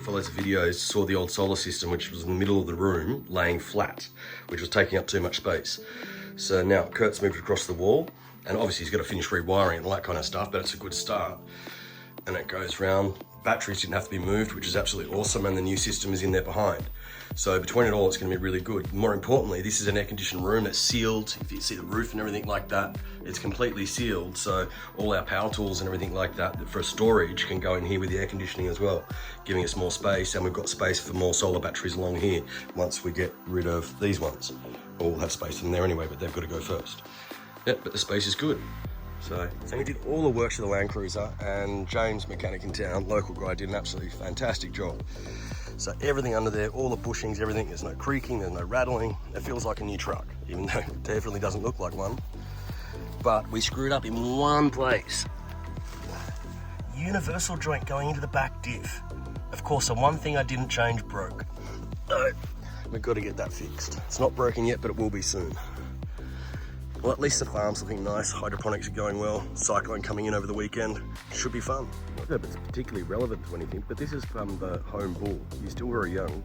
follows the videos saw the old solar system, which was in the middle of the room, laying flat, which was taking up too much space. So now Kurt's moved across the wall, and obviously he's got to finish rewiring and all that kind of stuff, but it's a good start. And it goes round. Batteries didn't have to be moved, which is absolutely awesome, and the new system is in there behind. So between it all, it's going to be really good. More importantly, this is an air-conditioned room that's sealed. If you see the roof and everything like that, it's completely sealed. So all our power tools and everything like that for storage can go in here with the air conditioning as well, giving us more space. And we've got space for more solar batteries along here once we get rid of these ones. We'll have space in there anyway, but they've got to go first. Yep, but the space is good. So we did all the work to the Land Cruiser, and James, mechanic in town, local guy, did an absolutely fantastic job. So everything under there, all the bushings, everything, there's no creaking, there's no rattling. It feels like a new truck, even though it definitely doesn't look like one. But we screwed up in one place. Universal joint going into the back diff. Of course, the one thing I didn't change broke. So we've got to get that fixed. It's not broken yet, but it will be soon. Well, at least the farm's looking nice. Hydroponics are going well. Cyclone coming in over the weekend. Should be fun. Not that it's particularly relevant to anything, but this is from the home bull. He's still very young,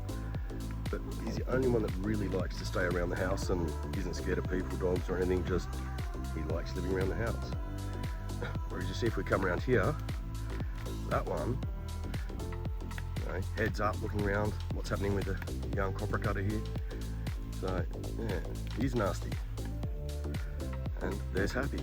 but he's the only one that really likes to stay around the house and isn't scared of people, dogs or anything. Just, he likes living around the house. Whereas you see if we come around here, that one, you know, heads up, looking around what's happening with the young copper cutter here. So, yeah, he's nasty. And there's Happy.